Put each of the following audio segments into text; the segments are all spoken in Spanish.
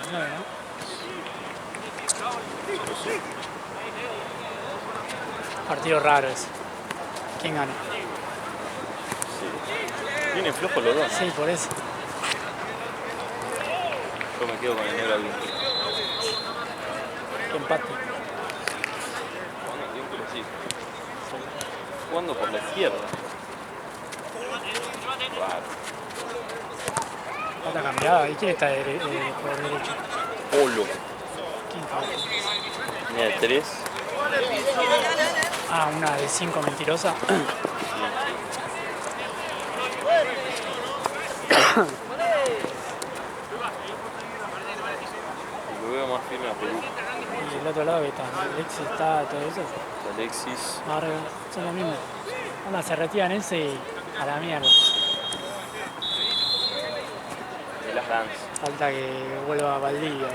19, ¿no? Partido raro ese. ¿Quién gana? Sí. Vienen flojos los dos, ¿no? Sí, por eso. Yo me quedo con el negro alguien. Que empate. Jugando bien preciso. Jugando por la izquierda. Claro. Pata cambiada. ¿Y quién está por derecho? Polo. ¿Quién está? Mira, de 3. Ah, una de 5 mentirosa. Lo veo más firme a Perú. Y el otro lado que está. Alexis está, todo eso. Alexis. Vargas. Son lo mismo. Anda, se retiran ese y a la mierda. De las Dance. Falta que vuelva Valdivia.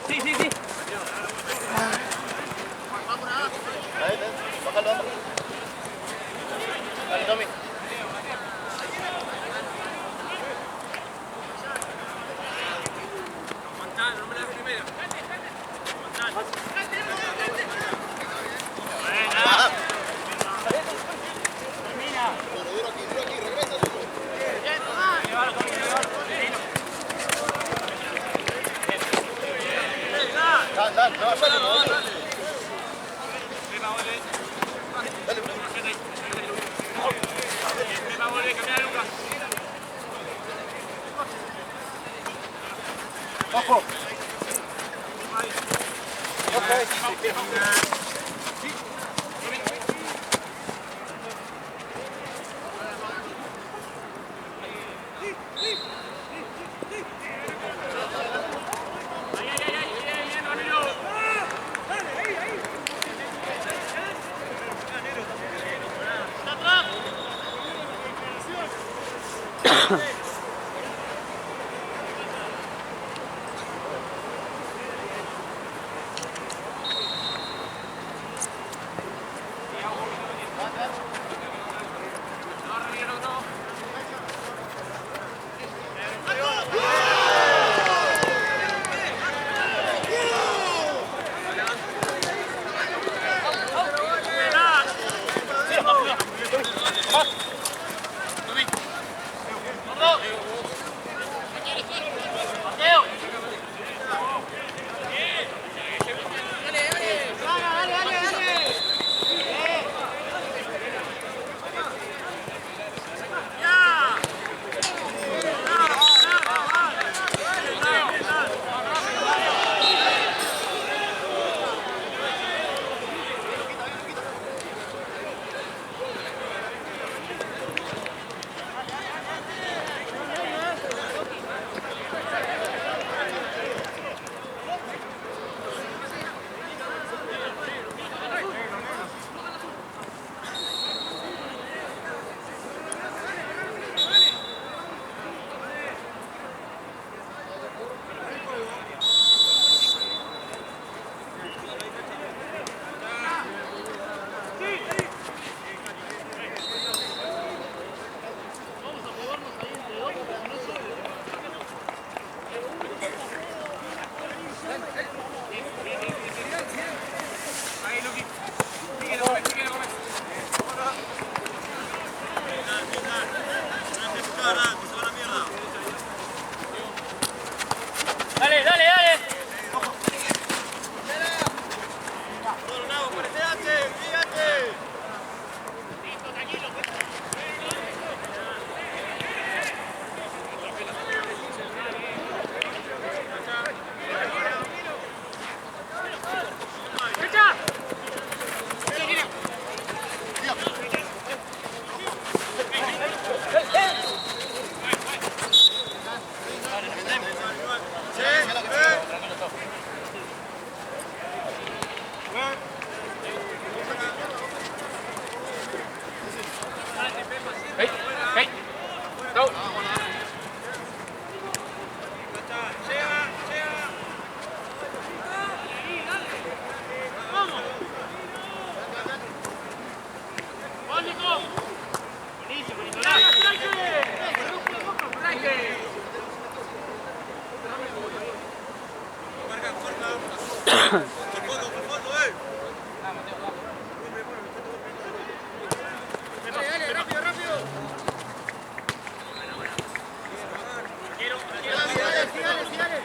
Sí, sí, sí. Bájalo. Dale, Tommy. Aguantá, no me la des primero. Duro aquí, regresa. Bien, dale, no, dale. Ojo. Dale, rápido, rápido. Dale.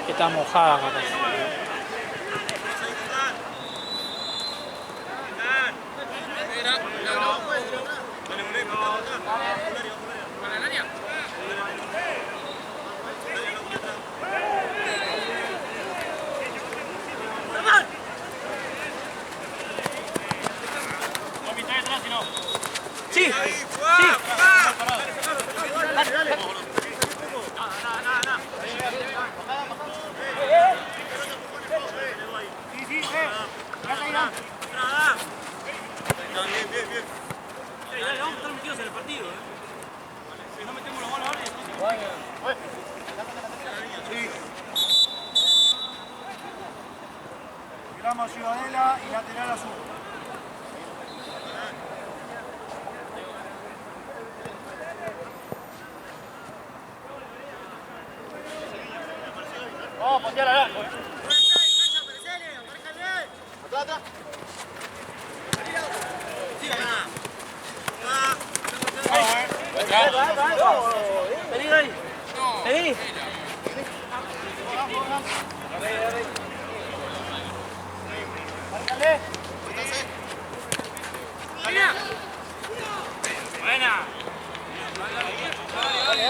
Que está mojada, capaz. Sí. Dale, vamos a estar metidos en el partido, Si no metemos los goles ahora, sí. Giramos Ciudadela y lateral azul. Vamos a patear al arco. Atrás. Vení, Dani. Vení. Márcale. Buena. Dale.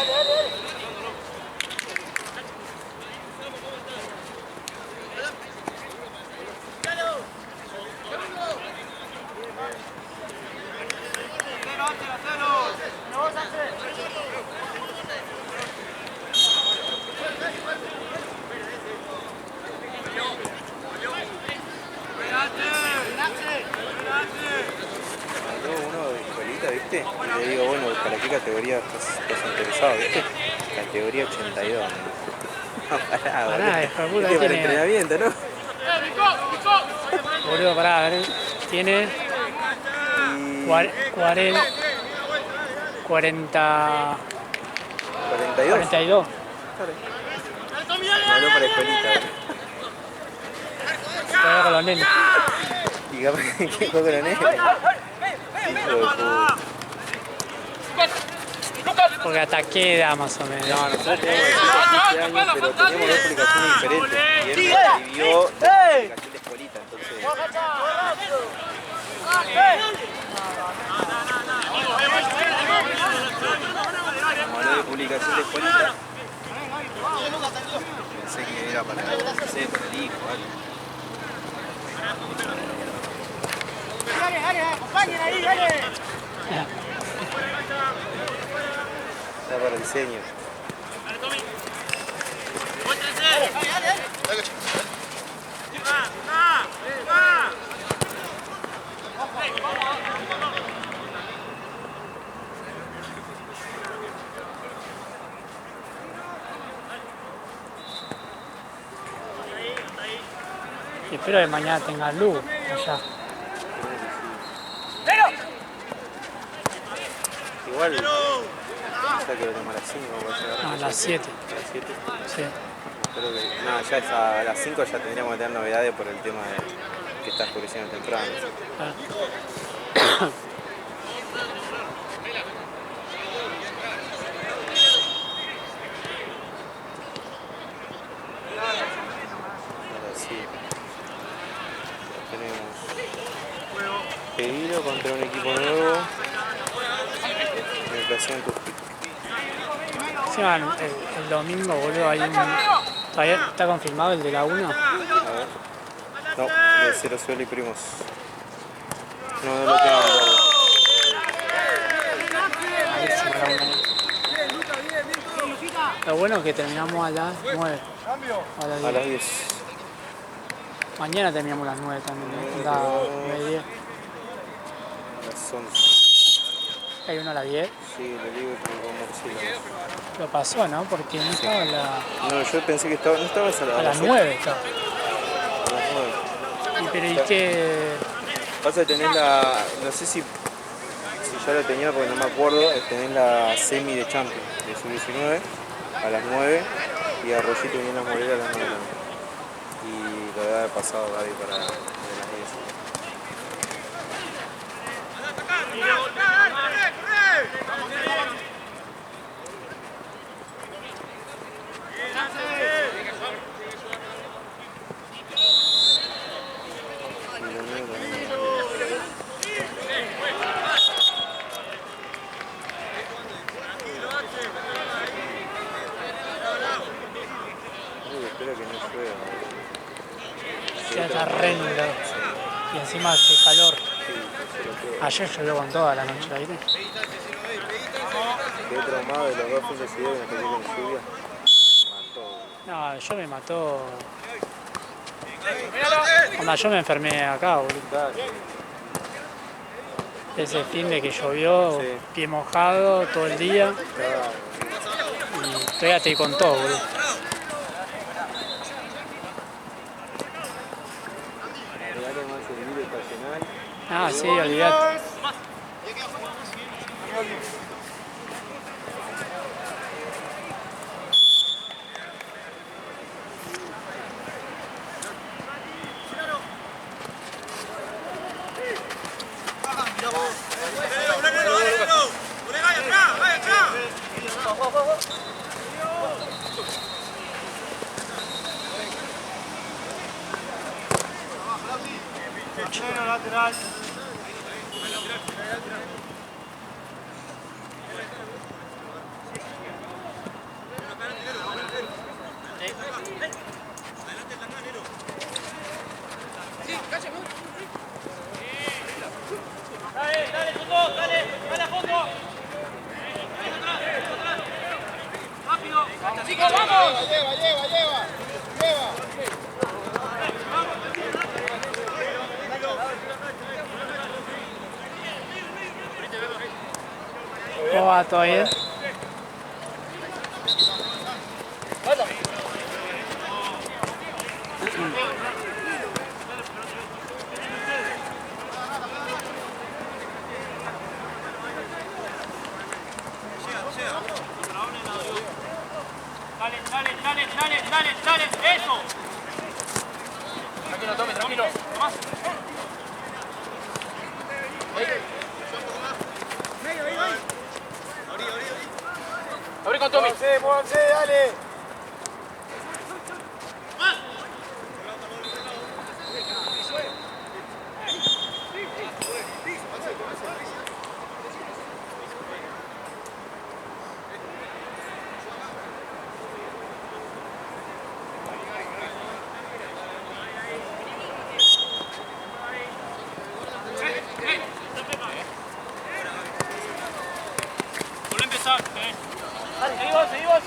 Uno de escuelita, ¿viste? Y le digo, bueno, ¿para qué categoría estás interesado, viste? Categoría 82. Pará, hijo de puta, Para tiene... entrenamiento, ¿no? Boludo, pará, a ver. Tiene... 40... 42. 42. Malo para escuelita, Juega con los nenes. y capaz que juega con los nenes. Hijo de puta. Porque hasta qué edad más o menos. No, nosotros tenemos 17 años, pero tenemos dos aplicaciones diferentes. Y él recibió la aplicación de escuelita, entonces... Como lo de publicación de escuelita, pensé que era para, no sé, para el hijo o algo. Dale, acompañen ahí, dale. Era para el diseño. Y espero que mañana tenga luz allá. Igual, ya que lo tomo a las 5 o No, a las 7. A las 7. Sí. Creo que, no, ya es a las 5 ya tendríamos que tener novedades por el tema de que está oscureciendo temprano. Ah. Ahora sí. Tenemos pedido contra un equipo nuevo. Inflación Tuski. Encima el domingo, boludo, hay un... ¿Todavía está confirmado el de la 1? A ver. No, de Cirosuelo y Primos. No, no lo tengo en guardia. Malísimo la 1. Lo bueno es que terminamos a las 9. A las 10. A las 10. Mañana terminamos a las 9 también, a las 9:10. A las 11. Hay uno a las 10. Sí, le digo que con Murciélago. Lo pasó, ¿no? Porque no estaba a No, yo pensé que estaba, no estabas a las 9. Estaba. A las 9. Y pero ¿y qué? Vas a tener la, no sé si ya la tenía porque no me acuerdo, tener la semi de Champions de sub-19 a las 9 y Arroyito y Las Moreras a las 9 también. Y lo debe haber pasado Gaby para las 10. Espero que no llueva. Ya está re nublado. Y encima hace calor. Ayer llovió con toda la noche, ¿la viste? Quedé traumado de los dos fines de semana que me toqué con lluvia. Mató. No, yo me mató. Onda, yo me enfermé acá, boludo. Ese fin de que llovió, Sí. pie mojado todo el día. Y todavía estoy con todo, boludo. Regalo más el libro estacional. Ah, sí, olvidate. Lateral. Dale, dale, Soto, dale a fondo. Rápido. Chicos, vamos. Lleva. ¿Cómo va? ¿Todo bien? Dale, eso. Tranquilo, Tommy, tranquilo. Tomás. Abrí con Tommy. Muévanse, dale. Vuelve a empezar. Seguimos.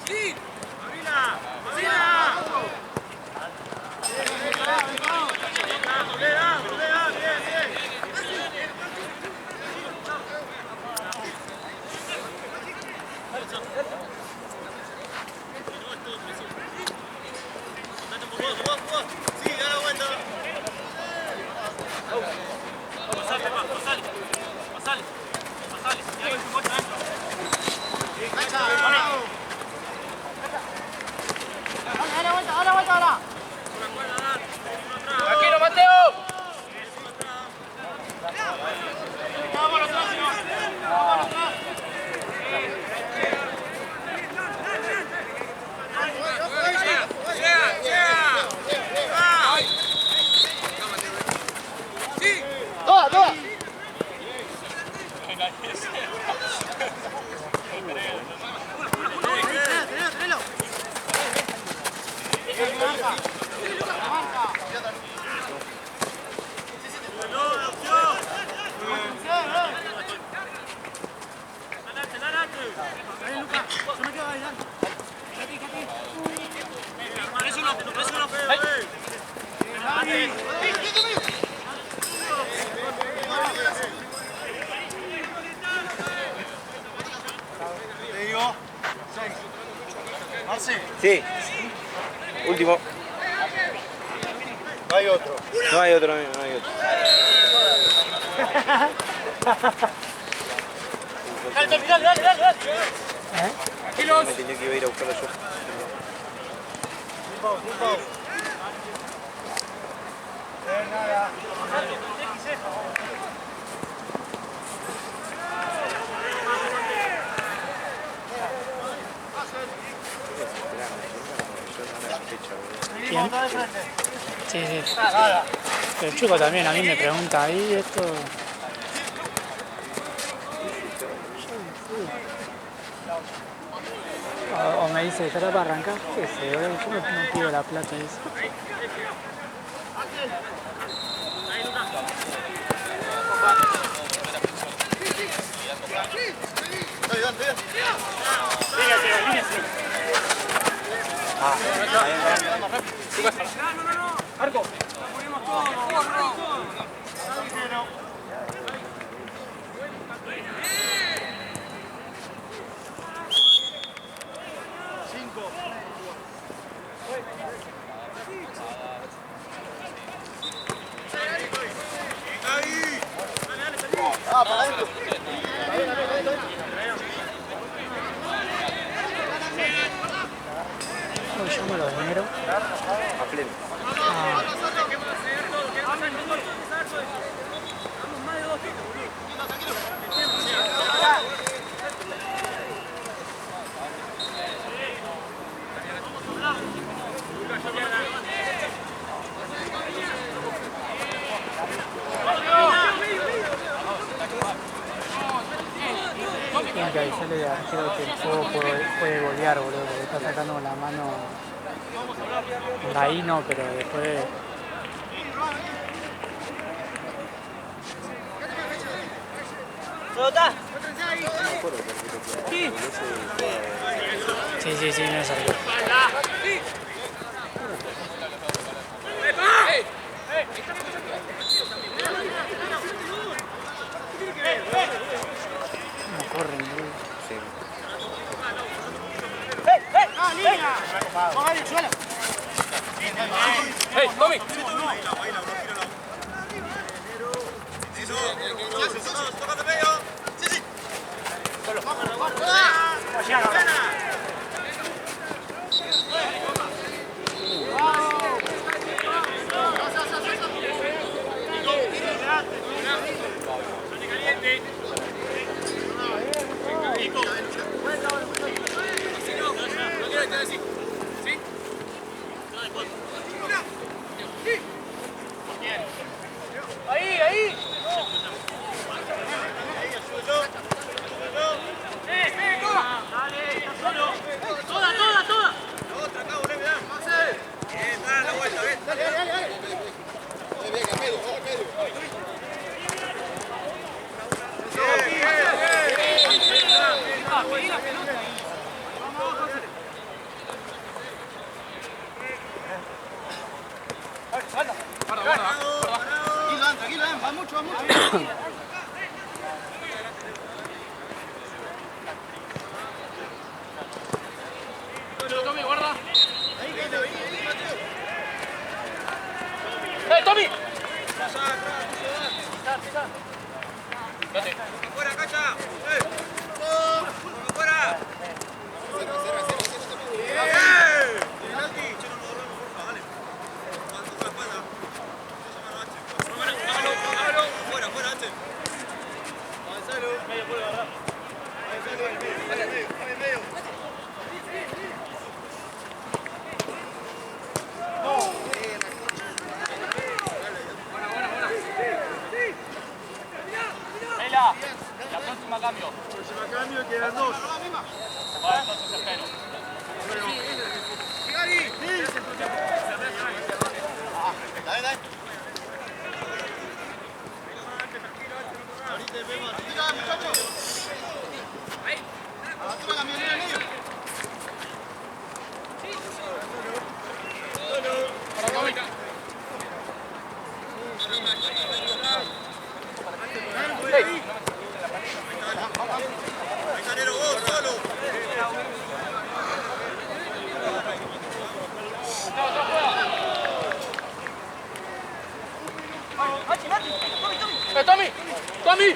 Sí. Abrila. Sí, da la vuelta. Pasale. Y ahí tu coche adentro. Dale vuelta ahora. Tranquilo, Mateo. Vámonos atrás, vámonos atrás. Toda. Sí. Último. No hay otro. No hay otro, amigo, no hay otro. Me tenía que ir a buscarlo yo. ¿Quién? Sí, sí. El chico también a mí me pregunta ahí esto. O me dice, ¿estará para arrancar? ¿Qué sé? Yo no pido la plata esa. ¿Cómo llamo los dinero? A pleno. Tienen que avisarle al arquero que el juego puede golear, boludo, porque está sacando con la mano. Ahí no, pero después. Sí, no es algo. No corren, boludo. Sí. ¡Hey, Tommy! ¡Ahí! ¡Toda! Otra acá, volvé, mirá. Bien, dale la vuelta, ven. Dale. Bien, a medio, a medio. Tranquilo, va mucho. Tommy, guarda. Tommy! ¡Fuera, Cacha! ¡Fuera! Fuera, H. Medio puede agarrar. Medio. La próxima cambio. Cambio quedan dos. Bueno, entonces espero. Dale. Vos solo. ¡Tommy! ¡Tommy!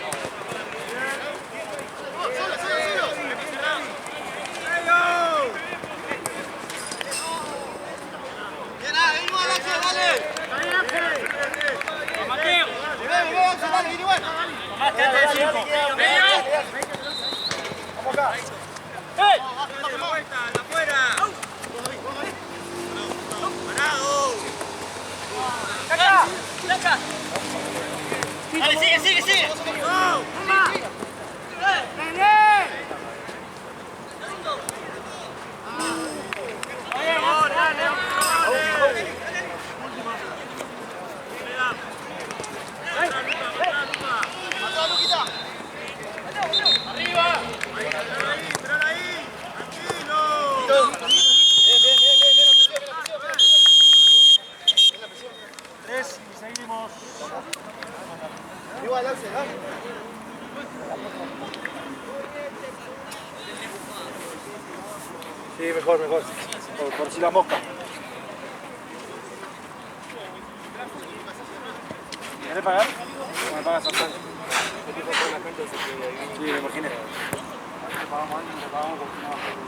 Dale, sigue, sigue, sigue. Sí, mejor, mejor. Por si la mosca. ¿Querés pagar? ¿O me pagas Santana? Sí, me imaginé. Le pagamos antes, le pagamos porque no.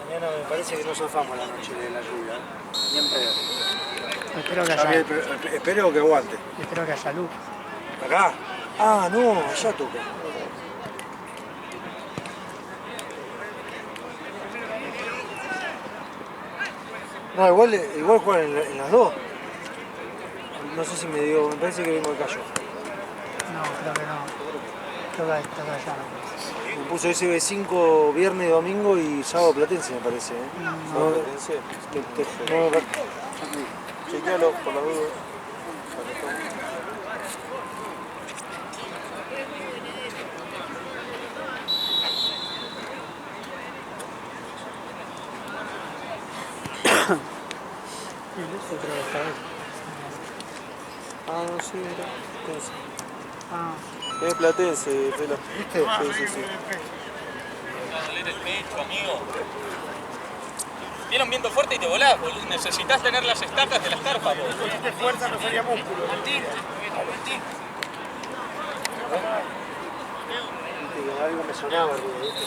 Mañana me parece que no zafamos la noche de la lluvia. Siempre. Espero que haya, Espero que aguante. espero que haya luz. ¿Acá? Ah, no, allá toca. No, igual juegan en las dos. No sé si me parece que vengo de Cayo. No, creo que no. Creo que allá no. Me puso SB5 viernes, domingo y sábado platense, me parece. ¿No Platense? Chequealo por la duda. Sí, creo que está bien. Ah, no, sí, mira. Platense. Ah, Es Platense, Pela. ¿Viste? Sí, sí. Doler el pecho, amigo. Viene un viento fuerte y te volás, boludo. Necesitas tener las estacas de las carpas, boludo. De fuerza no sería músculo. Martín. Viste que algo me sonaba, ¿viste?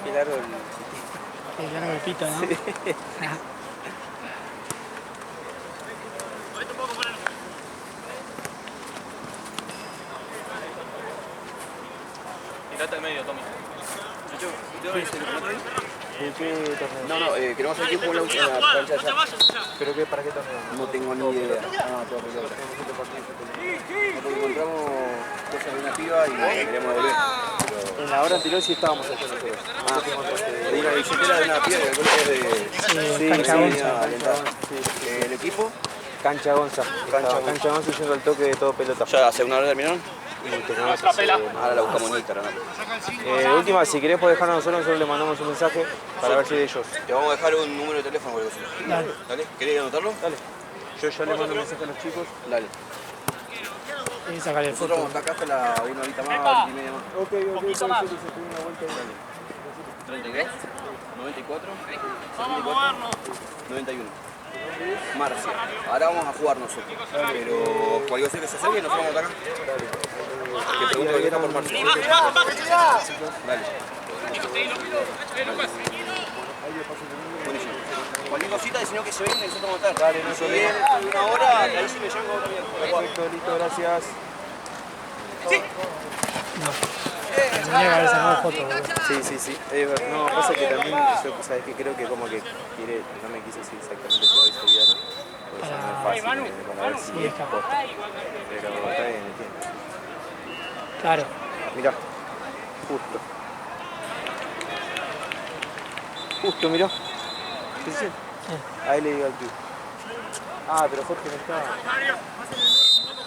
Qué largo qué largo el pito, ¿no? Tirate al medio, Tommy. ¿De qué torneo? No, no, queremos saber quién jugó la última cancha allá. ¿Pero qué, para qué torneo? No tengo ni idea. Ah, todo pelota. Porque encontramos cosas de una piba y queremos volver. En la hora anterior sí estábamos allá nosotros. Le di una billetera de una piba y el gol es de... Sí, Cancha Gonza. ¿El equipo? Cancha Gonza. Cancha Gonza yendo al toque de todo pelota. Ya hace una hora terminaron. Y terminamos hace Ahora la buscamos en Instagram. última, si querés podés dejarnos nosotros le mandamos un mensaje para ver si de ellos. Te vamos a dejar un número de teléfono. Dale. ¿Dale? ¿Querés anotarlo? Dale. Yo ya le mando un mensaje a los chicos. Dale. Y sacarle Nosotros foto. vamos a estar acá hasta la una horita más, hora y media más. Ok, Poquito más. 32, 94, 74, 91. Marcia. Ahora vamos a jugar nosotros. Pero cualquier cosa que se acerque, nos vamos a atacar. Que pregunte cualquiera por Marcia. Dale. Buenísimo. Cualquier cosita, sino que se ven y nosotros vamos a estar. Dale, no hay Si bien problema. una hora, ahí sí me llaman otra vez. Perfecto, listo, gracias. Tendría que haber sacado foto, boludo. Sí. No, pasa que también, yo, sabes que creo que como que quiere, no me quise decir exactamente que hoy sería, ¿no? Por eso no es fácil, para ver si Sí, es capaz. posta. Pero está bien, entiendo. Claro. Mirá, justo, mirá. ¿Qué dice? Ahí le digo al tío. Ah, pero Jorge no está.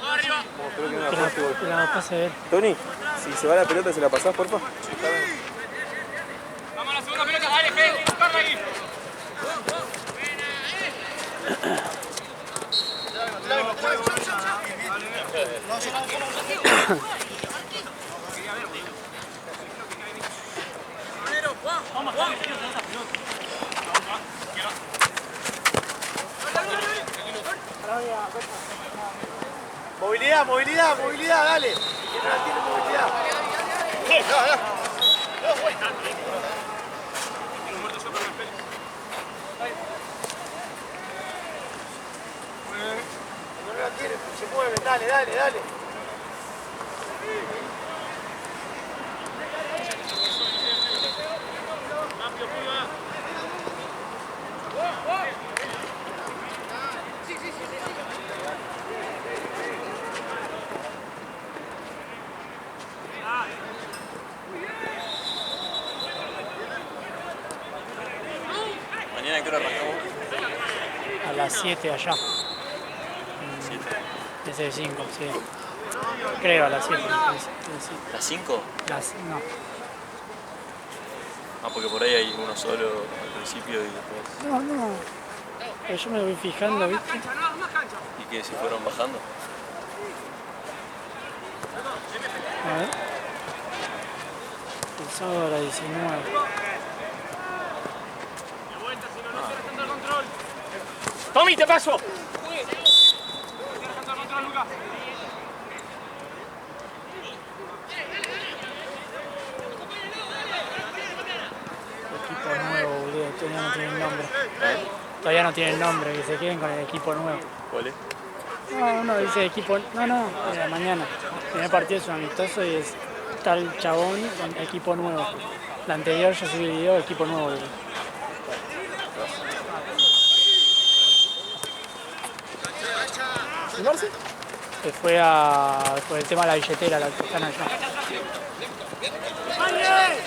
No, creo que no Que la Jorge, que la pase a ver. Tony, si se va la pelota, ¿se la pasás, porfa? Vamos a la segunda pelota, dale, Fede, buscarla ahí. Movilidad, dale. Que no tiene movilidad. No la tiene, se mueve, dale. Mañana, ¿a qué hora arrancamos? A las 7 allá. Ese de 5, sí. Creo a las 7. ¿Las 5? No. Ah, porque por ahí hay uno solo al principio y después. No. Pero yo me voy fijando, ¿viste? ¿Y que se fueron bajando? A ver. El sábado a las 19. Tommy, te paso. Equipo nuevo, boludo. Todavía no tienen nombre. Todavía no tienen nombre, que se queden con el equipo nuevo. ¿Cuál es? No, dice equipo. No, mañana. El primer partido es un amistoso y es tal chabón con equipo nuevo. La anterior yo subí el video, equipo nuevo. Boludo. ¿El Barça? Que fue por el tema de la billetera, la que están allá.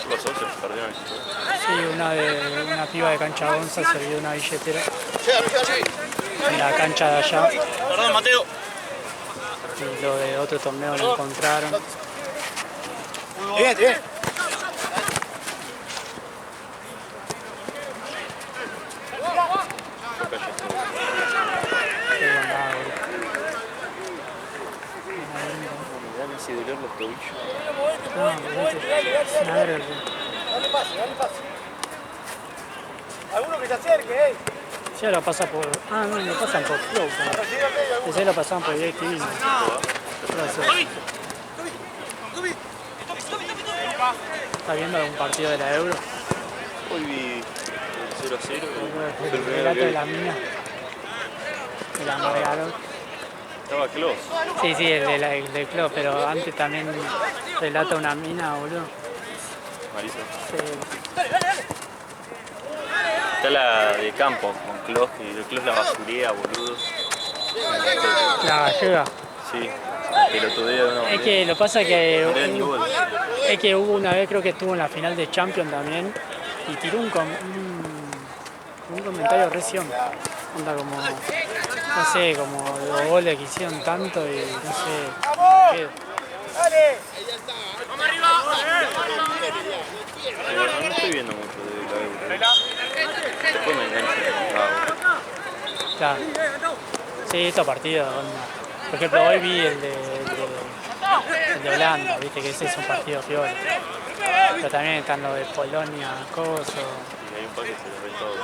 ¿Qué pasó? Se perdieron el equipo. Sí, una piba de cancha 11 se olvidó una billetera en la cancha de allá. Perdón, Mateo. Y lo de otro torneo lo encontraron. Bien. Qué bondad, boludo. Me dan ese dolor los tobillos. No, ¿viste? Es una verga. Dale pase. Alguno que se acerque, Sí, lo pasa por. No, lo pasan por Flow. Ese lo pasaban por DirecTV. ¿No? ¿Está viendo algún partido de la Euro? Hoy vi el 0-0. El relato de la mina. De la navegador. Estaba close. Sí, el del club, pero antes también relata una mina, boludo. Marisa. Sí. Está la de campo con Klos, y el Klos la basurea, boludo. La gallega. Sí, pelotudea de una Es manera. que lo pasa No le dan ni que bola. es que hubo una vez, creo que estuvo en la final de Champions también, y tiró un comentario recién. Onda como, no sé, como los goles que hicieron tanto y no sé. qué. Vamos arriba. No estoy viendo mucho de la Euro. Después me engancho. Claro. Sí, estos partidos. Por ejemplo, hoy vi el de Holanda, viste que ese es un partido peor. Pero también están los de Polonia, Kosovo. Y hay un par que se lo ven todo.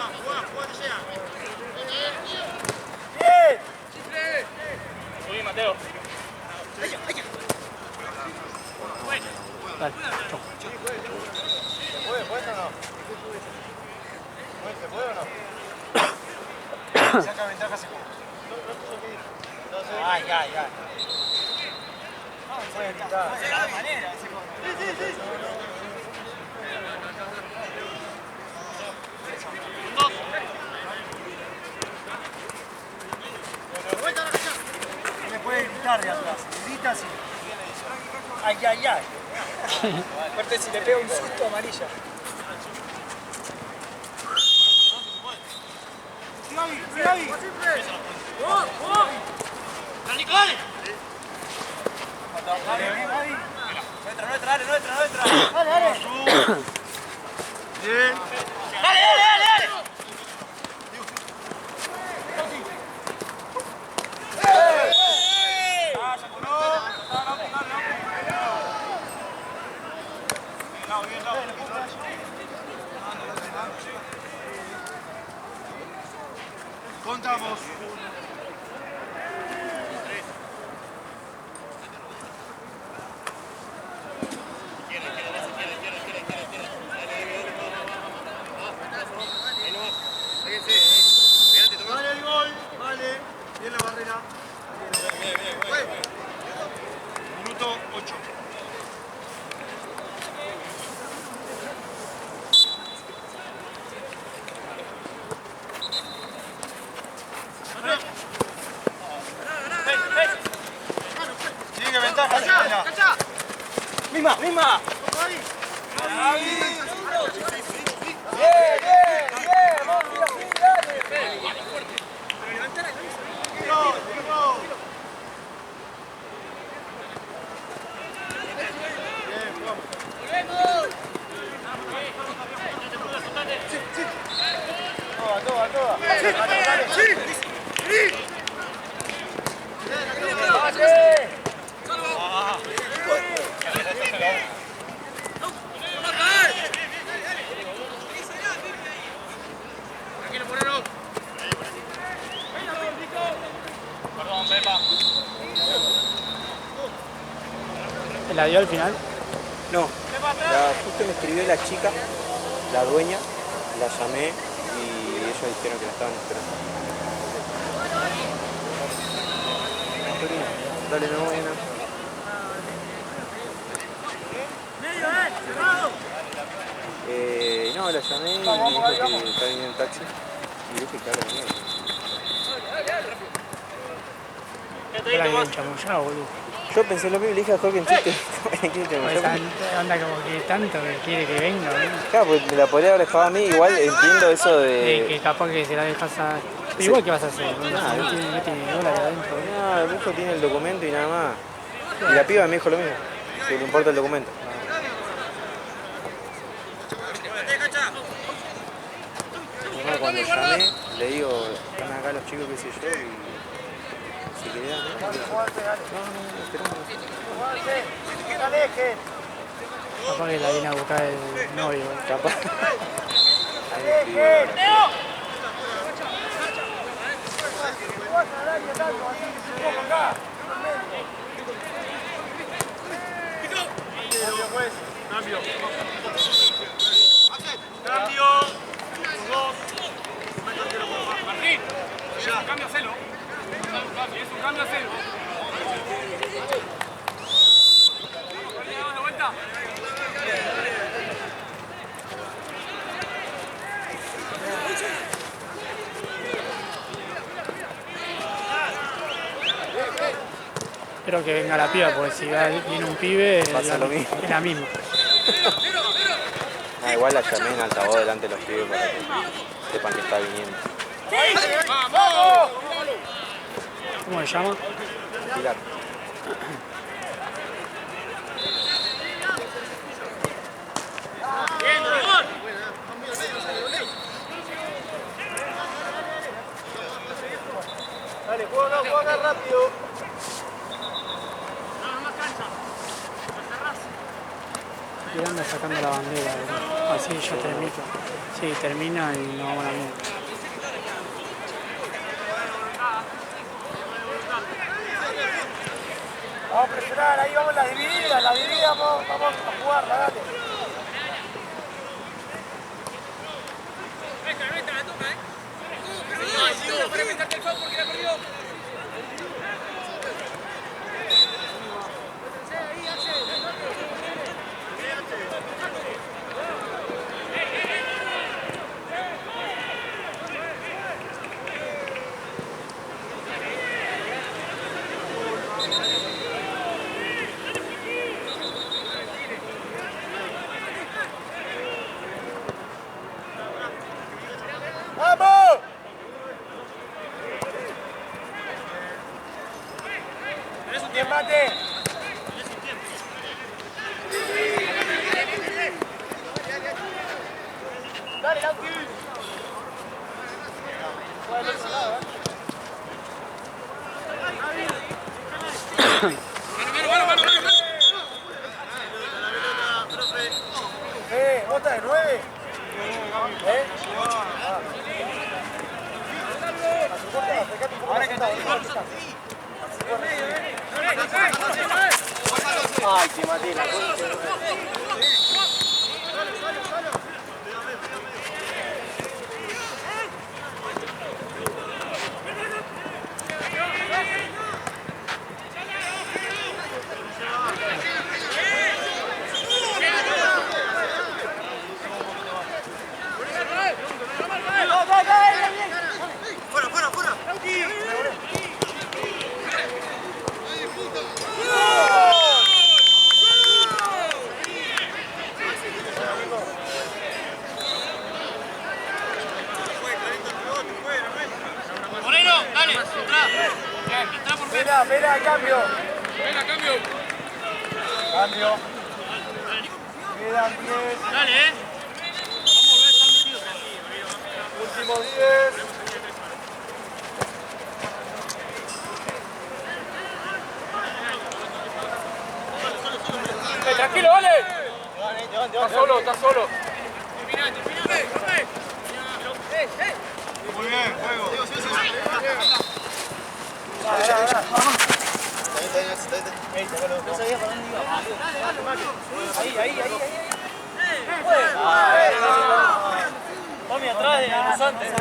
Ay, ay, ay. No, puede gritar. De la manera, ese gol. No le puede gritar de atrás. Grita así. Ay, ay, ay. Aparte si le pega un susto, amarilla. Gaby. ¡Dale, dale! Nuestra. Dale. Bien. ¡Dale! Contamos. Vale el gol, vale. Bien la barrera. Minuto 8. Sigue ventaja. ¡Misma! ¿La dio al final? No, justo me escribió la chica, la dueña, la llamé y ellos dijeron que la estaban esperando. Dale, no, buena. No, la llamé y me dijo que estaba viniendo en taxi y dije que ahora venía. Era bien chamullado, boludo. Yo pensé lo mismo y le dije a Jorge en chiste. Pues anda como que tanto que quiere que venga, boludo. Claro, pues me la podría haber dejado a mí, igual entiendo eso de... Que capaz que se la dejas a... Pero igual, ¿qué vas a hacer? No tiene dólares adentro. No, el hijo tiene el documento y nada más. Y la piba me dijo lo mismo, que le importa el documento. Además, cuando llamé, le digo, están acá los chicos, qué sé yo, y se quedan. No, Capaz que la viene a buscar el novio. capaz. Cambio. Dos. Martín, es un cambio a celo. Es un cambio a celo. De vuelta. Espero que venga la piba, porque si viene un pibe, Pasa lo mismo. es la misma. Igual la llamé en altavoz delante de los pibes para que sepan que está viniendo. ¿Cómo se llama? Pilar. Dale, juega rápido. Y anda sacando la bandera, boludo. Así ya termina. Sí, termina y nos vamos a la mierda. Vamos a presionar, ahí vamos la dividida vamos a jugarla, dale. No, para meterte el foul porque la perdió. ¿Tenés un tiempo, mate? Dale, Lauti. Juega del otro lado, ¿Bota de 9? Ahora que está. Ay, que maté la concha. Vela, cambio. Venga, cambio. Cambio. Quedan 10. Dale, Último 10. Tranquilo, vale. Está solo, está solo. Muy bien, juego. No sabía para dónde iba. Ahí. Tommy atrás de los antes. No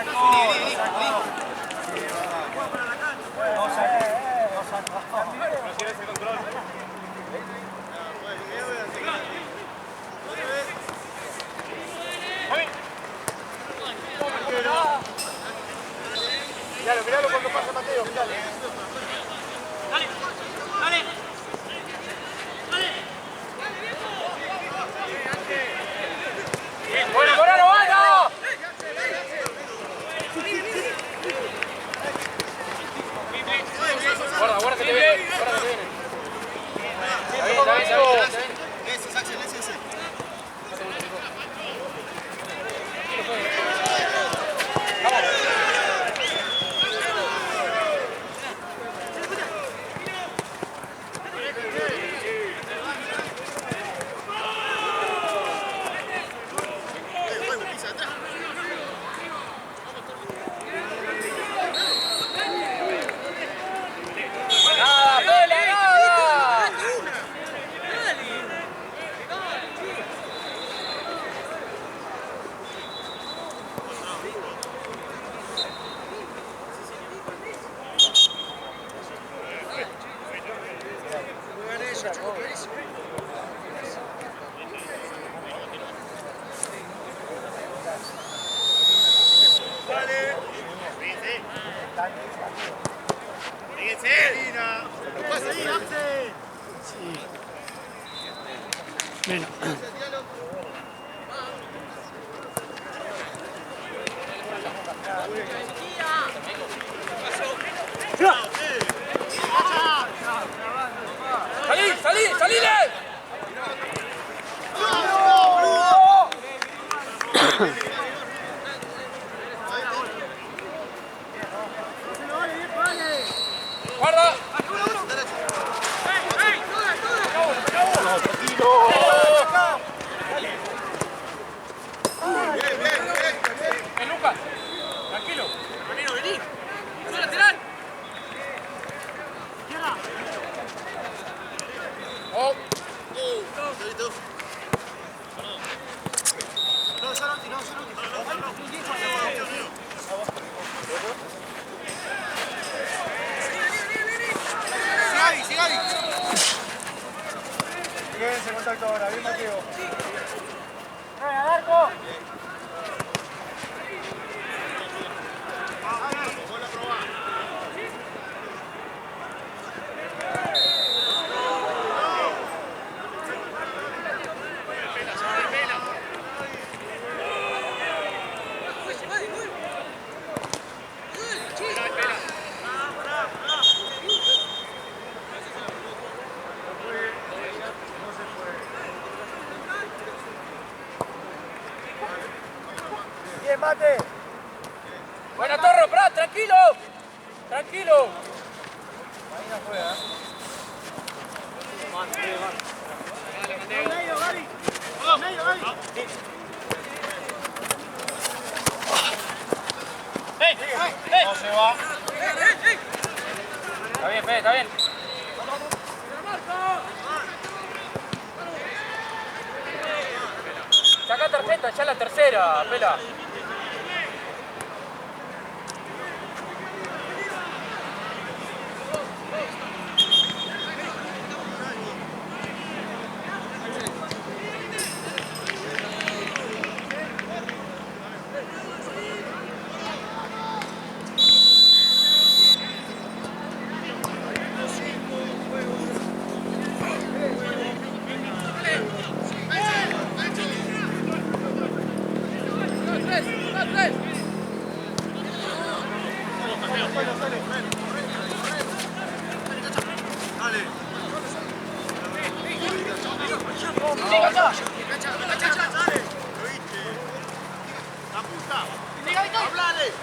tienes el control. Miralo cuando pasa Mateo, miralo. ¡Bueno, Morano, vaya! Guarda que te viene. Guarda que te viene. Está bien. Ese, Axel, ese. Bueno. ¡Salile! ¡Guarda! Lucas, tranquilo. Vení. ¡Es lateral! ¡Oh! Quédense en contacto ahora, bien Mateo. ¡Venga, Darko! mate. Buena Torro, Prat, tranquilo. Tranquilo. Ahí no juega. Medio, Gary. Medio, Gary. No se va. Está bien, Fede, está bien. Saca tarjeta, ya la tercera, Pela.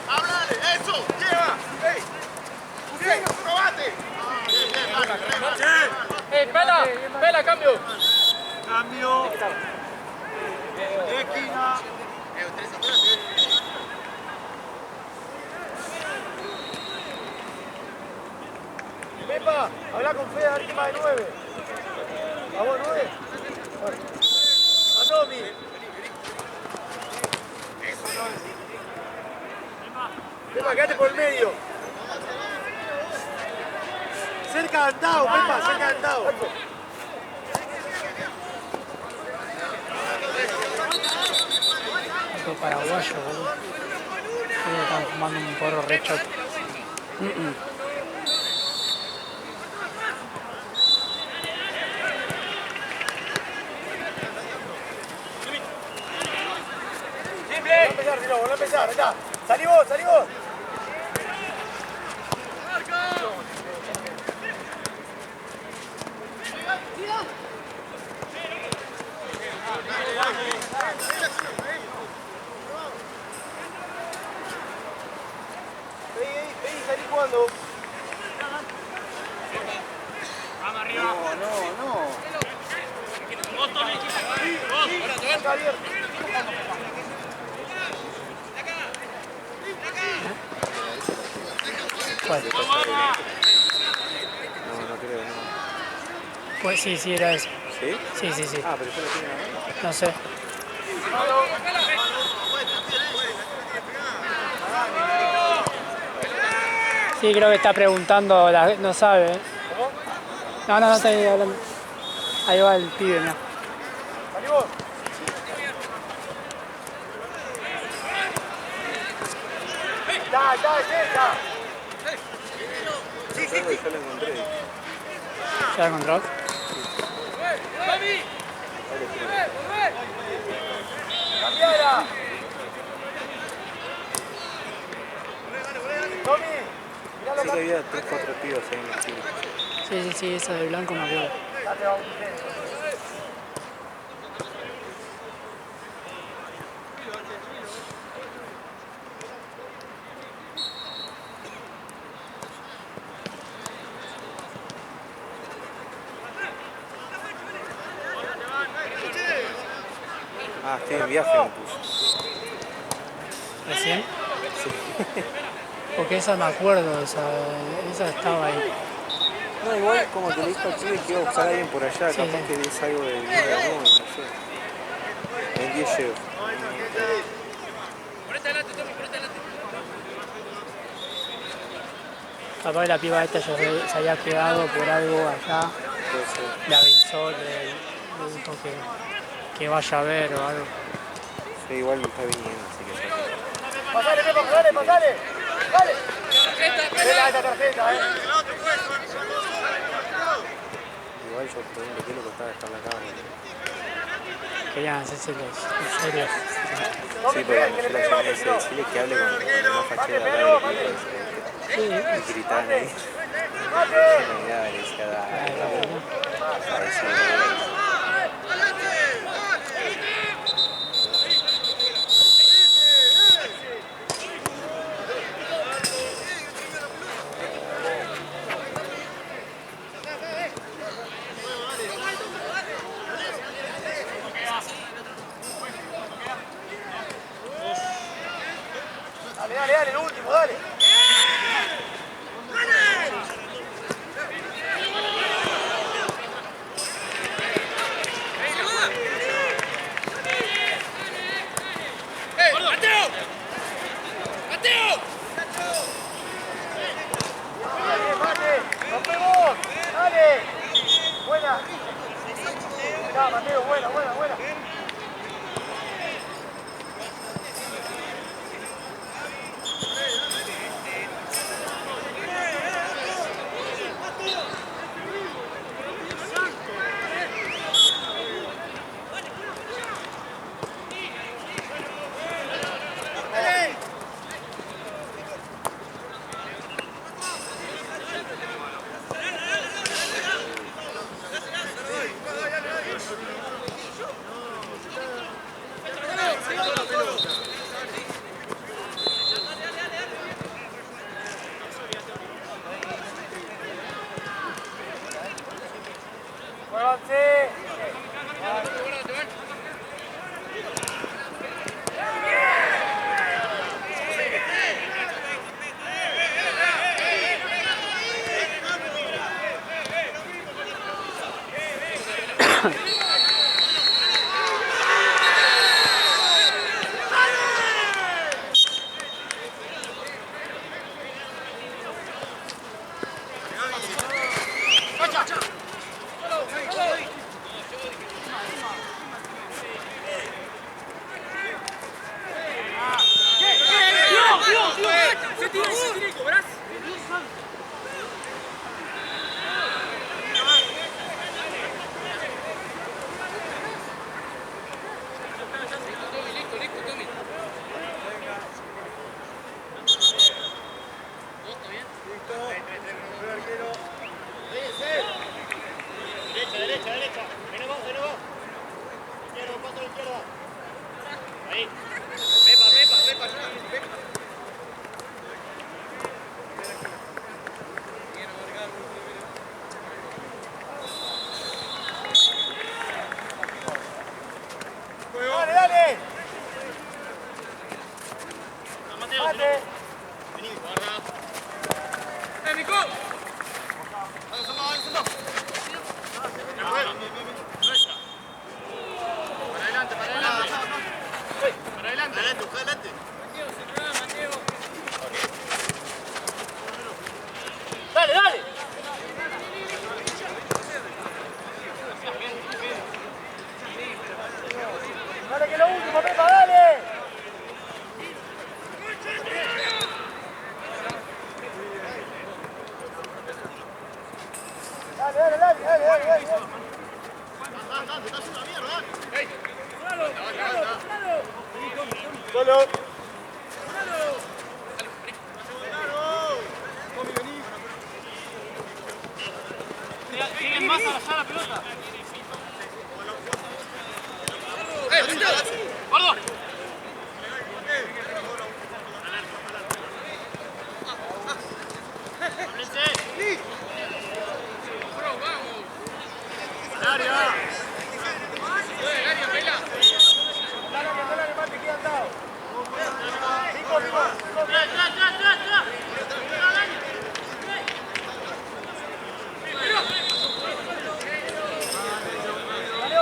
Hablale, eso, lleva. Bien, probate. Pela, cambio. Cambio. Esquina. Pepa, habla con Fede a ver qué más de 9. ¿A vos 9? A Tommy. Pepa, quédate por el medio. Cerca de Antao, Pepa, cerca de Antao. Algo paraguayo, boludo. Creo que están fumando un porro re choto. Volví a empezar, acá. Salí vos, salí vos. Vení, salí jugando. Vamos arriba. No. Vos, Tommy. Vos. Está abierto. ¿Cuál? No creo, no. Pues sí, era eso. ¿Sí? Sí. Ah, pero yo lo tengo ahora. No sé. Sí, creo que está preguntando, no sabe. ¿Eh? No, está ahí hablando. Ahí va el pibe, ¿no? Salí vos. Ya. Sí. Yo lo encontré. ¿Ya lo encontró? Cambiala. Tommy, mirá Sí que había 3 o 4 pibos ahí en el equipo. Sí, esa de blanco me acuerdo. Ah, estoy en viaje, me puso. ¿Recién? Sí. Porque esa me acuerdo, esa estaba ahí. No, igual como te le dijo al pibe que iba a buscar a alguien por allá, Sí, capaz sí. que es algo de bien de amor, no sé. En 10 llego. Ponete adelante, Tommy, ponete adelante. Capaz que la piba esta ya se había quedado por algo allá. Puede ser. Le avisó, le dijo que vaya a ver o algo. Sí, igual está viniendo, así que ya. Pasale, Pepa, pasale. Dale. Vela esta tarjeta, Igual yo pregunto qué es lo que está dejando acá. Querían hacerse los serios. Sí, pero cuando yo la llamé, decirle que hable con una fachera de acá del equipo. Y gritaban ahí. Yo me miraba y le decía, dale. avance. Siguen más a la pelota. ¡Gordo!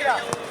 Gracias.